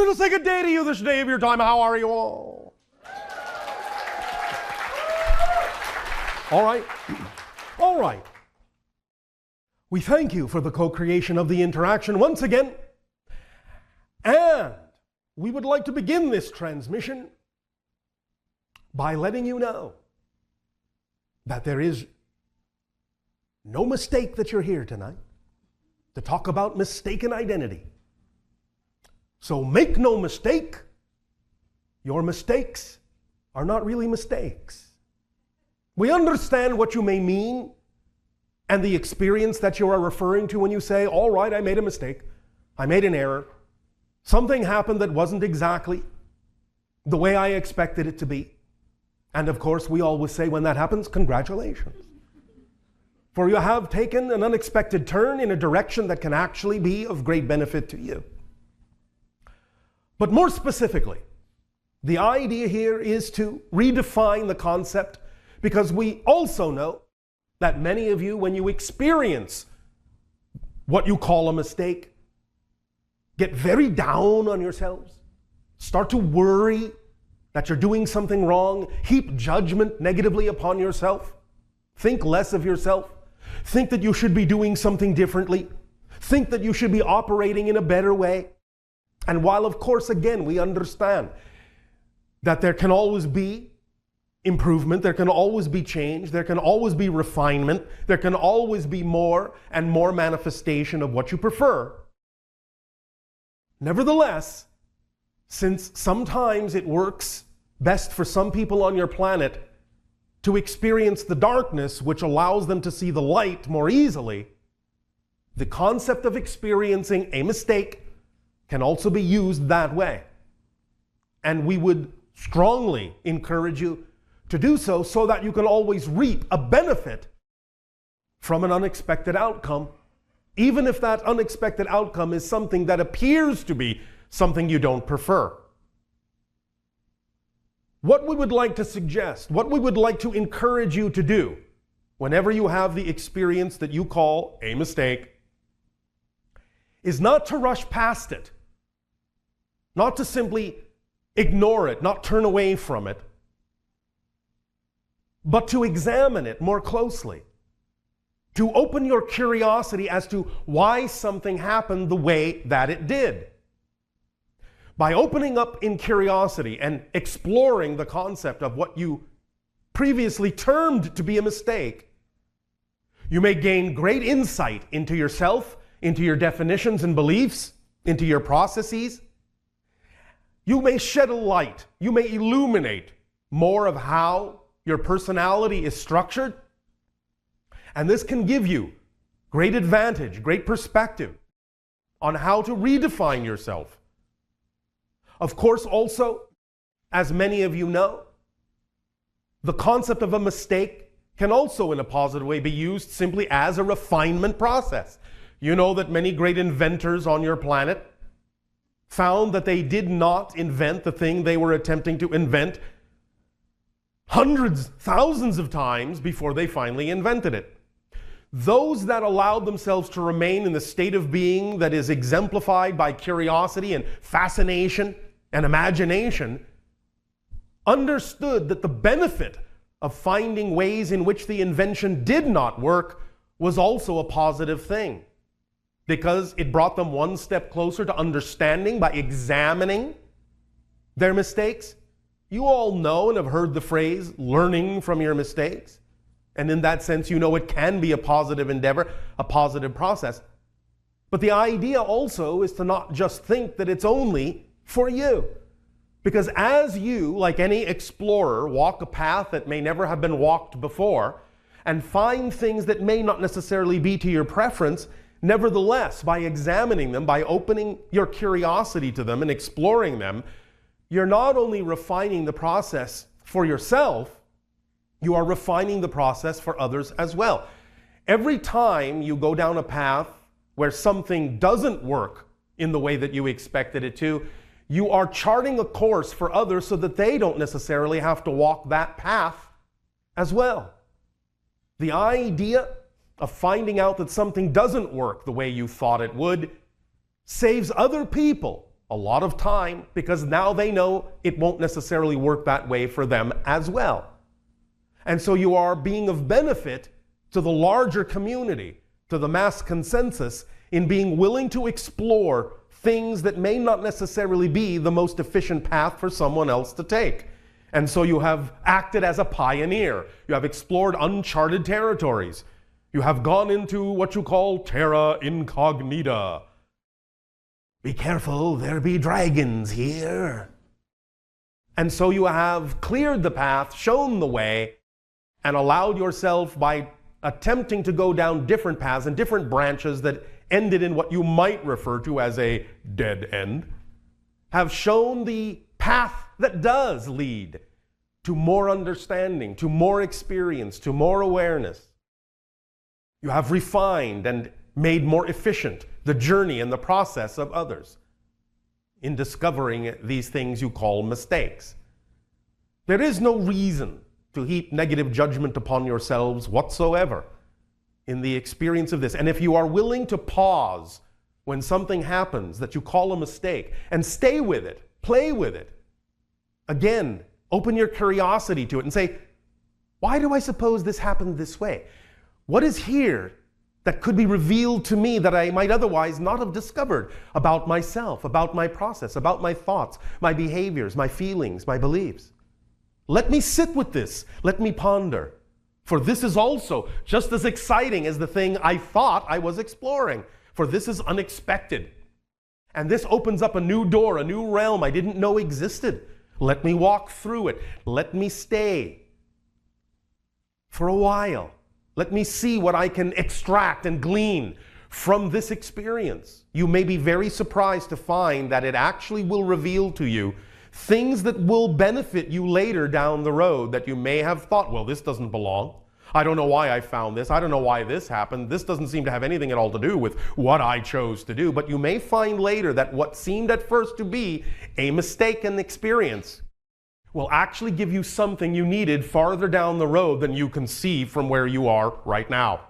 to say good day to you this day of your time. How are you all? All right. All right. We thank you for the co-creation of the interaction once again. And we would like to begin this transmission by letting you know that there is no mistake that you're here tonight to talk about mistaken identity. So make no mistake, your mistakes are not really mistakes. We understand what you may mean and the experience that you are referring to when you say, all right, I made a mistake, I made an error, something happened that wasn't exactly the way I expected it to be. And of course, we always say when that happens, congratulations. For you have taken an unexpected turn in a direction that can actually be of great benefit to you. But more specifically, the idea here is to redefine the concept, because we also know that many of you, when you experience what you call a mistake, get very down on yourselves, start to worry that you're doing something wrong, heap judgment negatively upon yourself, think less of yourself, think that you should be doing something differently, think that you should be operating in a better way. And while, of course, again, we understand that there can always be improvement, there can always be change, there can always be refinement, there can always be more and more manifestation of what you prefer. Nevertheless, since sometimes it works best for some people on your planet to experience the darkness, which allows them to see the light more easily, the concept of experiencing a mistake can also be used that way. And we would strongly encourage you to do so that you can always reap a benefit from an unexpected outcome, even if that unexpected outcome is something that appears to be something you don't prefer. What we would like to suggest, what we would like to encourage you to do whenever you have the experience that you call a mistake is not to rush past it, not to simply ignore it, not turn away from it, but to examine it more closely, to open your curiosity as to why something happened the way that it did. By opening up in curiosity and exploring the concept of what you previously termed to be a mistake, you may gain great insight into yourself, into your definitions and beliefs, into your processes. You may shed a light, you may illuminate more of how your personality is structured, and this can give you great advantage, great perspective on how to redefine yourself. Of course, also, as many of you know, the concept of a mistake can also in a positive way be used simply as a refinement process. You know that many great inventors on your planet found that they did not invent the thing they were attempting to invent hundreds, thousands of times before they finally invented it. Those that allowed themselves to remain in the state of being that is exemplified by curiosity and fascination and imagination understood that the benefit of finding ways in which the invention did not work was also a positive thing, because it brought them one step closer to understanding by examining their mistakes. You all know and have heard the phrase, learning from your mistakes. And in that sense, you know it can be a positive endeavor, a positive process. But the idea also is to not just think that it's only for you. Because as you, like any explorer, walk a path that may never have been walked before and find things that may not necessarily be to your preference, nevertheless, by examining them, by opening your curiosity to them and exploring them, you're not only refining the process for yourself, you are refining the process for others as well. Every time you go down a path where something doesn't work in the way that you expected it to, you are charting a course for others so that they don't necessarily have to walk that path as well. The idea of finding out that something doesn't work the way you thought it would saves other people a lot of time, because now they know it won't necessarily work that way for them as well. And so you are being of benefit to the larger community, to the mass consensus, in being willing to explore things that may not necessarily be the most efficient path for someone else to take. And so you have acted as a pioneer. You have explored uncharted territories. You have gone into what you call terra incognita. Be careful, there be dragons here. And so you have cleared the path, shown the way, and allowed yourself, by attempting to go down different paths and different branches that ended in what you might refer to as a dead end, have shown the path that does lead to more understanding, to more experience, to more awareness. You have refined and made more efficient the journey and the process of others in discovering these things you call mistakes. There is no reason to heap negative judgment upon yourselves whatsoever in the experience of this. And if you are willing to pause when something happens that you call a mistake and stay with it, play with it, again, open your curiosity to it and say, why do I suppose this happened this way? What is here that could be revealed to me that I might otherwise not have discovered about myself, about my process, about my thoughts, my behaviors, my feelings, my beliefs? Let me sit with this. Let me ponder. For this is also just as exciting as the thing I thought I was exploring. For this is unexpected. And this opens up a new door, a new realm I didn't know existed. Let me walk through it. Let me stay for a while. Let me see what I can extract and glean from this experience. You may be very surprised to find that it actually will reveal to you things that will benefit you later down the road that you may have thought, well, this doesn't belong. I don't know why I found this. I don't know why this happened. This doesn't seem to have anything at all to do with what I chose to do. But you may find later that what seemed at first to be a mistaken experience will actually give you something you needed farther down the road than you can see from where you are right now.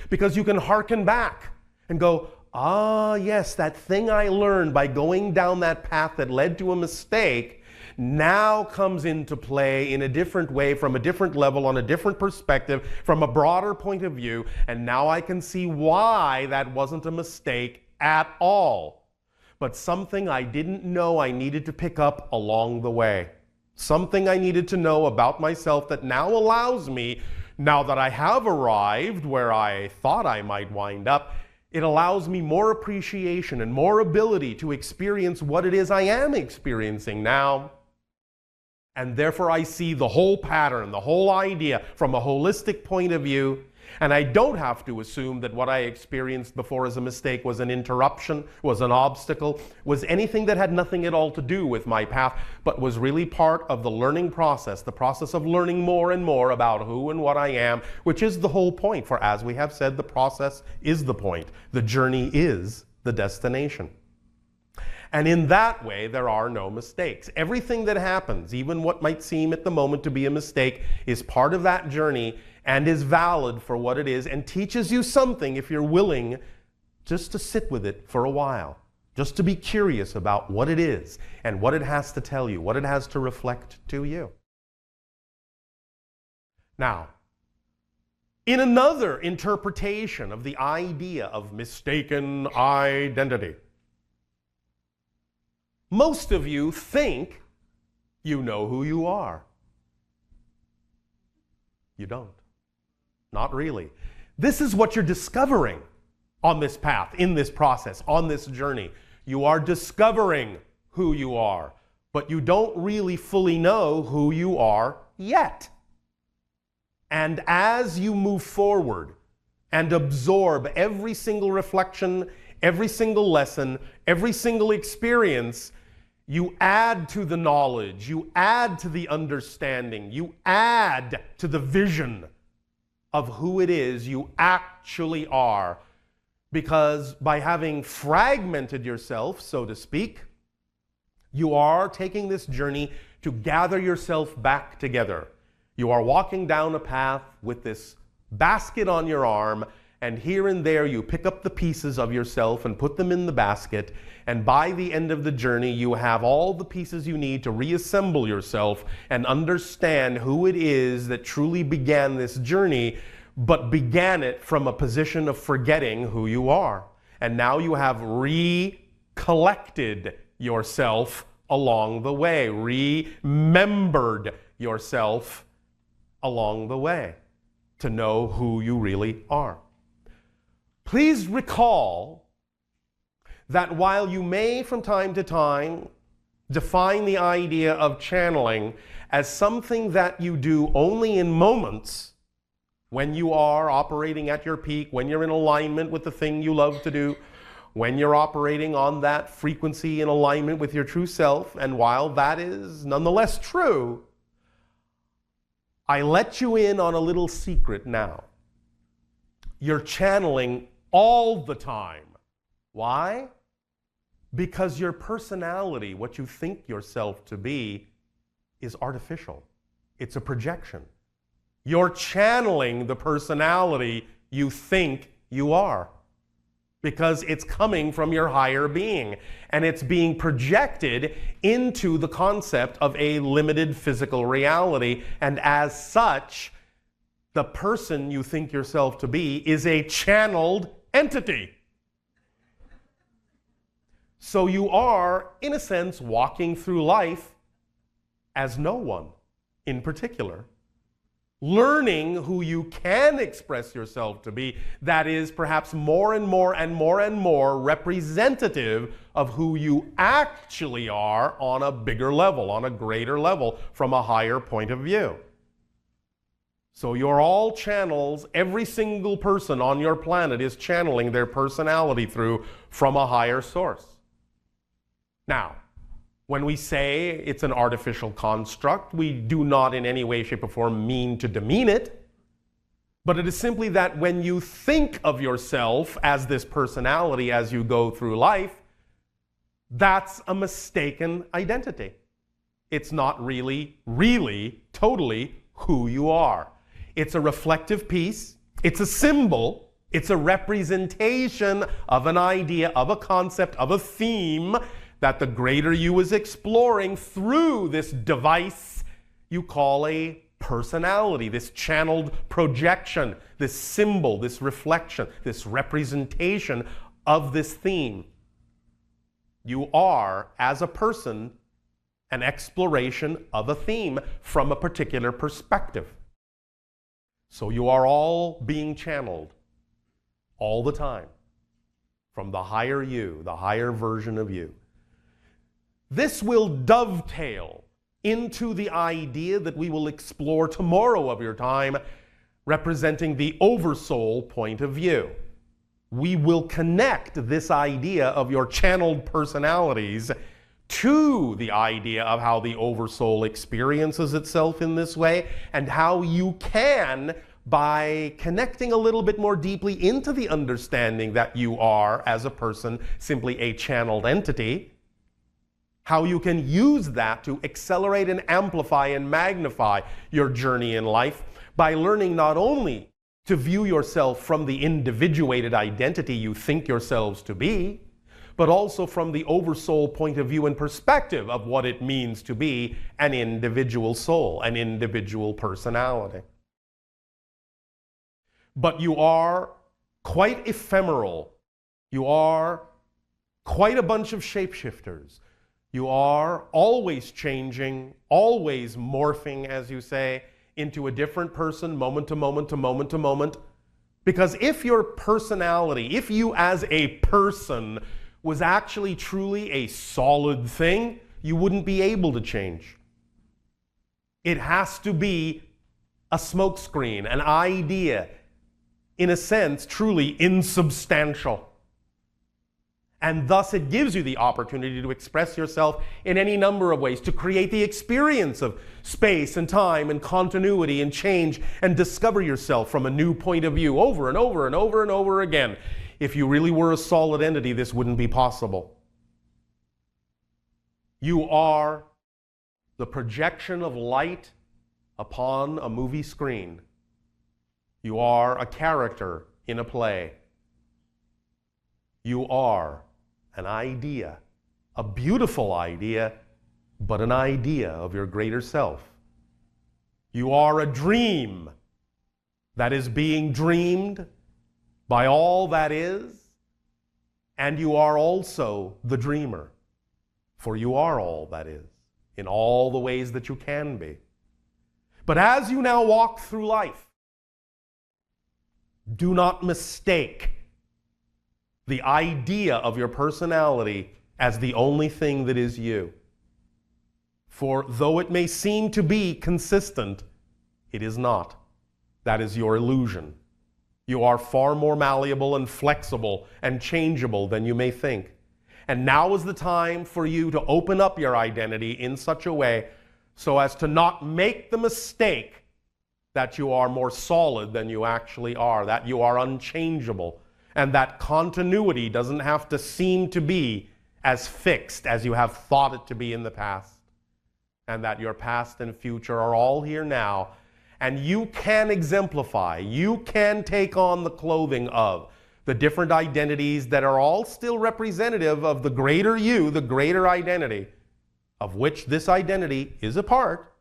Because you can hearken back and go, ah, yes, that thing I learned by going down that path that led to a mistake now comes into play in a different way, from a different level, on a different perspective, from a broader point of view, and now I can see why that wasn't a mistake at all, but something I didn't know I needed to pick up along the way. Something I needed to know about myself that now allows me, now that I have arrived where I thought I might wind up, it allows me more appreciation and more ability to experience what it is I am experiencing now. And therefore I see the whole pattern, the whole idea from a holistic point of view. And I don't have to assume that what I experienced before as a mistake was an interruption, was an obstacle, was anything that had nothing at all to do with my path, but was really part of the learning process, the process of learning more and more about who and what I am, which is the whole point. For as we have said, the process is the point. The journey is the destination. And in that way, there are no mistakes. Everything that happens, even what might seem at the moment to be a mistake, is part of that journey and is valid for what it is and teaches you something if you're willing just to sit with it for a while, just to be curious about what it is and what it has to tell you, what it has to reflect to you. Now, in another interpretation of the idea of mistaken identity, most of you think you know who you are. You don't. Not really. This is what you're discovering on this path, in this process, on this journey. You are discovering who you are, but you don't really fully know who you are yet. And as you move forward and absorb every single reflection, every single lesson, every single experience, you add to the knowledge, you add to the understanding, you add to the vision of who it is you actually are. Because by having fragmented yourself, so to speak, you are taking this journey to gather yourself back together. You are walking down a path with this basket on your arm, and here and there you pick up the pieces of yourself and put them in the basket, and by the end of the journey you have all the pieces you need to reassemble yourself and understand who it is that truly began this journey, but began it from a position of forgetting who you are. And now you have recollected yourself along the way, remembered yourself along the way to know who you really are. Please recall that while you may from time to time define the idea of channeling as something that you do only in moments, when you are operating at your peak, when you're in alignment with the thing you love to do, when you're operating on that frequency in alignment with your true self, and while that is nonetheless true, I let you in on a little secret now. You're channeling all the time. Why? Because your personality, what you think yourself to be, is artificial. It's a projection. You're channeling the personality you think you are, because it's coming from your higher being, and it's being projected into the concept of a limited physical reality, and as such, the person you think yourself to be is a channeled entity. So you are, in a sense, walking through life as no one in particular, learning who you can express yourself to be, that is perhaps more and more and more and more representative of who you actually are on a bigger level, on a greater level, from a higher point of view. So you're all channels. Every single person on your planet is channeling their personality through from a higher source. Now, when we say it's an artificial construct, we do not in any way, shape, or form mean to demean it, but it is simply that when you think of yourself as this personality as you go through life, that's a mistaken identity. It's not really, totally who you are. It's a reflective piece, it's a symbol, it's a representation of an idea, of a concept, of a theme that the greater you is exploring through this device you call a personality, this channeled projection, this symbol, this reflection, this representation of this theme. You are, as a person, an exploration of a theme from a particular perspective. So you are all being channeled all the time from the higher you, the higher version of you. This will dovetail into the idea that we will explore tomorrow of your time, representing the oversoul point of view. We will connect this idea of your channeled personalities to the idea of how the oversoul experiences itself in this way, and how you can, by connecting a little bit more deeply into the understanding that you are, as a person, simply a channeled entity, how you can use that to accelerate and amplify and magnify your journey in life by learning not only to view yourself from the individuated identity you think yourselves to be, but also from the oversoul point of view and perspective of what it means to be an individual soul, an individual personality. But you are quite ephemeral. You are quite a bunch of shapeshifters. You are always changing, always morphing, as you say, into a different person, moment to moment to moment to moment. Because if your personality, if you as a person was actually truly a solid thing, you wouldn't be able to change. It has to be a smokescreen, an idea, in a sense, truly insubstantial. And thus it gives you the opportunity to express yourself in any number of ways, to create the experience of space and time and continuity and change, and discover yourself from a new point of view over and over and over and over again. If you really were a solid entity, this wouldn't be possible. You are the projection of light upon a movie screen. You are a character in a play. You are an idea, a beautiful idea, but an idea of your greater self. You are a dream that is being dreamed by all that is, and you are also the dreamer, for you are all that is, in all the ways that you can be. But as you now walk through life, do not mistake the idea of your personality as the only thing that is you. For though it may seem to be consistent, it is not. That is your illusion. You are far more malleable and flexible and changeable than you may think. And now is the time for you to open up your identity in such a way so as to not make the mistake that you are more solid than you actually are, that you are unchangeable, and that continuity doesn't have to seem to be as fixed as you have thought it to be in the past, and that your past and future are all here now, and you can exemplify, you can take on the clothing of the different identities that are all still representative of the greater you, the greater identity, of which this identity is a part.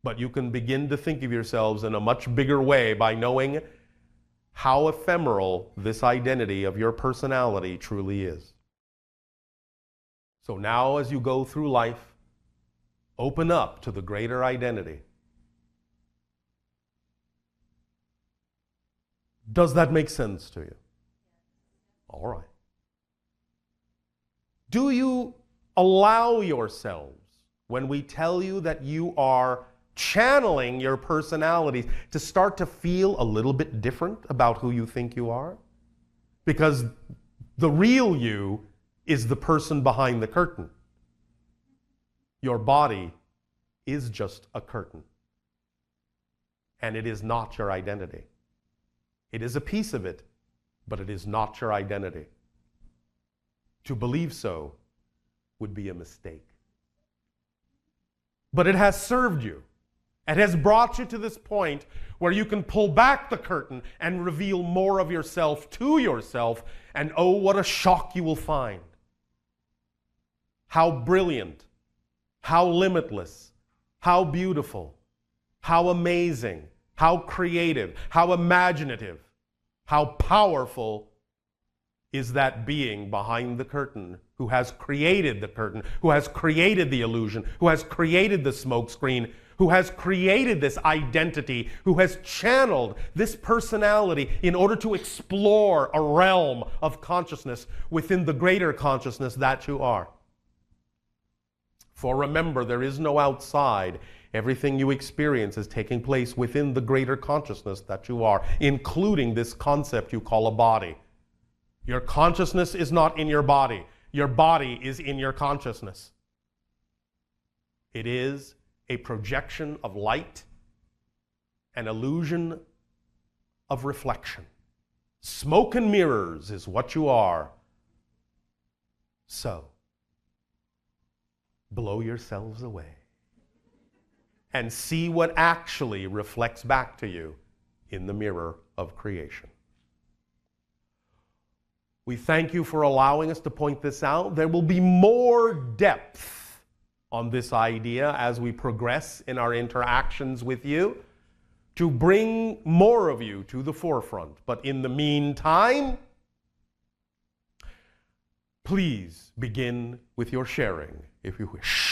But you can begin to think of yourselves in a much bigger way by knowing how ephemeral this identity of your personality truly is. So now as you go through life, open up to the greater identity. Does that make sense to you? All right. Do you allow yourselves, when we tell you that you are channeling your personalities, to start to feel a little bit different about who you think you are? Because the real you is the person behind the curtain. Your body is just a curtain. And it is not your identity. It is a piece of it, but it is not your identity. To believe so would be a mistake. But it has served you. It has brought you to this point where you can pull back the curtain and reveal more of yourself to yourself, and oh, what a shock you will find. How brilliant, how limitless, how beautiful, how amazing, how creative, how imaginative, how powerful is that being behind the curtain who has created the curtain, who has created the illusion, who has created the smokescreen, who has created this identity, who has channeled this personality in order to explore a realm of consciousness within the greater consciousness that you are. For remember, there is no outside. Everything you experience is taking place within the greater consciousness that you are, including this concept you call a body. Your consciousness is not in your body. Your body is in your consciousness. It is a projection of light, an illusion of reflection. Smoke and mirrors is what you are. So, blow yourselves away and see what actually reflects back to you in the mirror of creation. We thank you for allowing us to point this out. There will be more depth on this idea as we progress in our interactions with you to bring more of you to the forefront. But in the meantime, please begin with your sharing, if you wish.